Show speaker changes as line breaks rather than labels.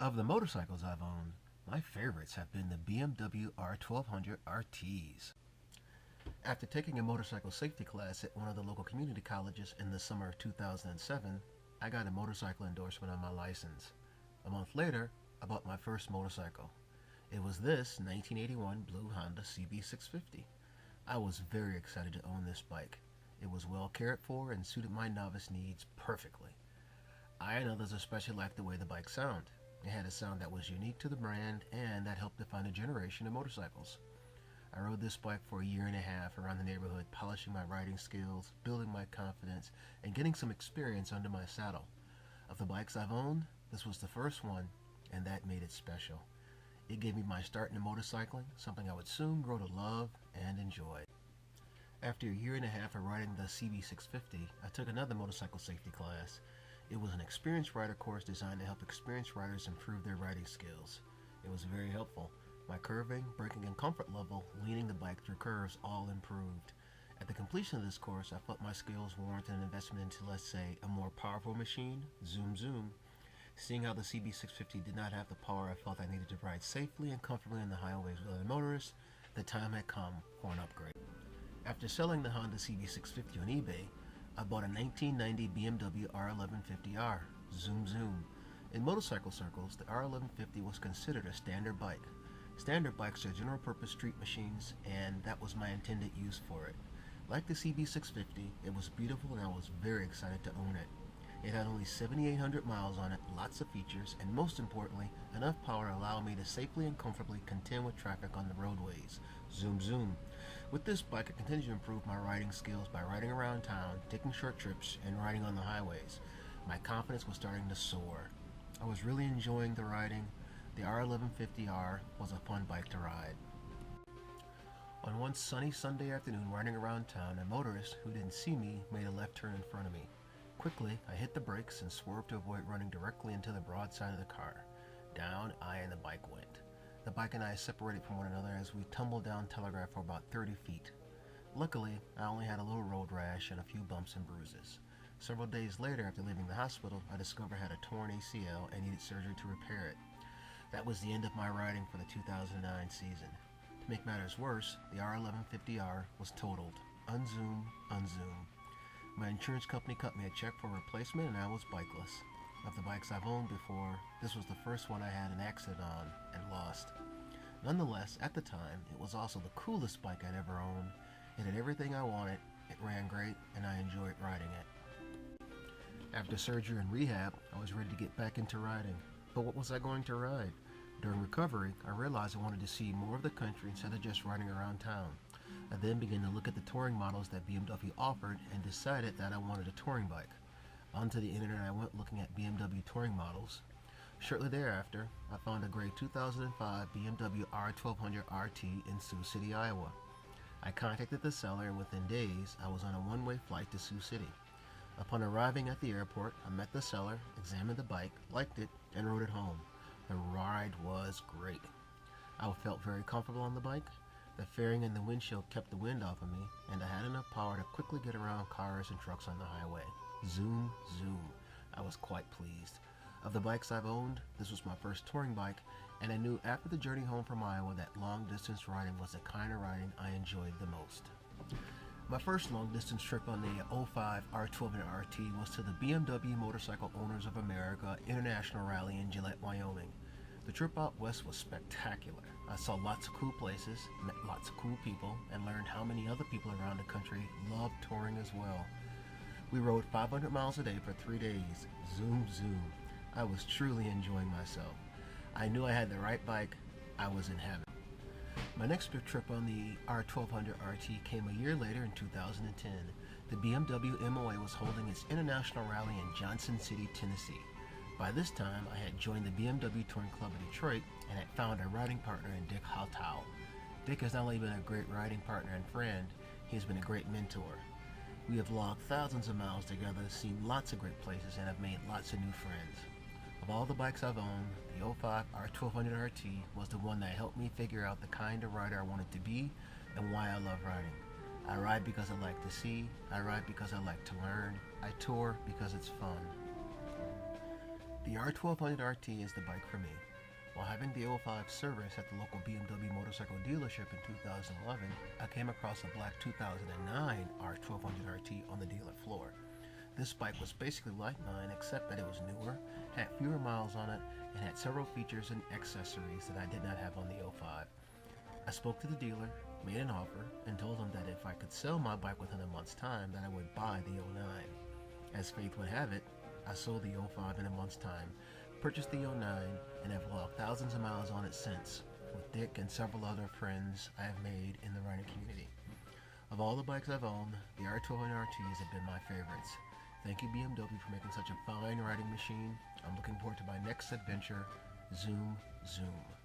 Of the motorcycles I've owned, my favorites have been the BMW R1200RTs. After taking a motorcycle safety class at one of the local community colleges in the summer of 2007, I got a motorcycle endorsement on my license. A month later, I bought my first motorcycle. It was this 1981 blue Honda CB650. I was very excited to own this bike. It was well cared for and suited my novice needs perfectly. I and others especially liked the way the bike sounded. It had a sound that was unique to the brand and that helped define a generation of motorcycles. I rode this bike for a year and a half around the neighborhood, polishing my riding skills, building my confidence, and getting some experience under my saddle. Of the bikes I've owned, this was the first one, and that made it special. It gave me my start in motorcycling, something I would soon grow to love and enjoy. After a year and a half of riding the CB650, I took another motorcycle safety class. It was an experienced rider course designed to help experienced riders improve their riding skills. It was very helpful. My curving, braking, and comfort level, leaning the bike through curves, all improved. At the completion of this course, I felt my skills warranted an investment into, let's say, a more powerful machine, zoom zoom. Seeing how the CB650 did not have the power I felt I needed to ride safely and comfortably on the highways with other motorists, the time had come for an upgrade. After selling the Honda CB650 on eBay, I bought a 1990 BMW R1200R, zoom zoom. In motorcycle circles, the R1150 was considered a standard bike. Standard bikes are general purpose street machines, and that was my intended use for it. Like the CB650, it was beautiful and I was very excited to own it. It had only 7,800 miles on it, lots of features, and most importantly, enough power to allow me to safely and comfortably contend with traffic on the roadways. Zoom zoom. With this bike, I continued to improve my riding skills by riding around town, taking short trips, and riding on the highways. My confidence was starting to soar. I was really enjoying the riding. The R1150R was a fun bike to ride. On one sunny Sunday afternoon riding around town, a motorist who didn't see me made a left turn in front of me. Quickly, I hit the brakes and swerved to avoid running directly into the broad side of the car. Down I and the bike went. The bike and I separated from one another as we tumbled down Telegraph for about 30 feet. Luckily, I only had a little road rash and a few bumps and bruises. Several days later, after leaving the hospital, I discovered I had a torn ACL and needed surgery to repair it. That was the end of my riding for the 2009 season. To make matters worse, the R1150R was totaled. Unzoom, unzoom. My insurance company cut me a check for replacement and I was bikeless. Of the bikes I've owned before, this was the first one I had an accident on and lost. Nonetheless, at the time, it was also the coolest bike I'd ever owned. It had everything I wanted, it ran great, and I enjoyed riding it. After surgery and rehab, I was ready to get back into riding. But what was I going to ride? During recovery, I realized I wanted to see more of the country instead of just riding around town. I then began to look at the touring models that BMW offered and decided that I wanted a touring bike. Onto the internet I went looking at BMW touring models. Shortly thereafter, I found a gray 2005 BMW R1200RT in Sioux City, Iowa. I contacted the seller and within days I was on a one-way flight to Sioux City. Upon arriving at the airport, I met the seller, examined the bike, liked it, and rode it home. The ride was great. I felt very comfortable on the bike. The fairing and the windshield kept the wind off of me, and I had enough power to quickly get around cars and trucks on the highway. Zoom, zoom. I was quite pleased. Of the bikes I've owned, this was my first touring bike, and I knew after the journey home from Iowa that long-distance riding was the kind of riding I enjoyed the most. My first long-distance trip on the 05 R1200RT was to the BMW Motorcycle Owners of America International Rally in Gillette, Wyoming. The trip out west was spectacular. I saw lots of cool places, met lots of cool people, and learned how many other people around the country love touring as well. We rode 500 miles a day for 3 days. Zoom, zoom. I was truly enjoying myself. I knew I had the right bike. I was in heaven. My next trip on the R1200RT came a year later in 2010. The BMW MOA was holding its international rally in Johnson City, Tennessee. By this time, I had joined the BMW Touring Club in Detroit and had found a riding partner in Dick Haltow. Dick has not only been a great riding partner and friend, he has been a great mentor. We have logged thousands of miles together, seen lots of great places, and have made lots of new friends. Of all the bikes I've owned, the 05 R1200RT was the one that helped me figure out the kind of rider I wanted to be and why I love riding. I ride because I like to see, I ride because I like to learn, I tour because it's fun. The R1200RT is the bike for me. While having the 05 service at the local BMW motorcycle dealership in 2011, I came across a black 2009 R1200RT on the dealer floor. This bike was basically like mine, except that it was newer, had fewer miles on it, and had several features and accessories that I did not have on the 05. I spoke to the dealer, made an offer, and told him that if I could sell my bike within a month's time, that I would buy the 09. As fate would have it, I sold the 05 in a month's time, purchased the 09, and have logged thousands of miles on it since, with Dick and several other friends I have made in the riding community. Of all the bikes I've owned, the R1200RTs have been my favorites. Thank you BMW for making such a fine riding machine. I'm looking forward to my next adventure. Zoom, zoom.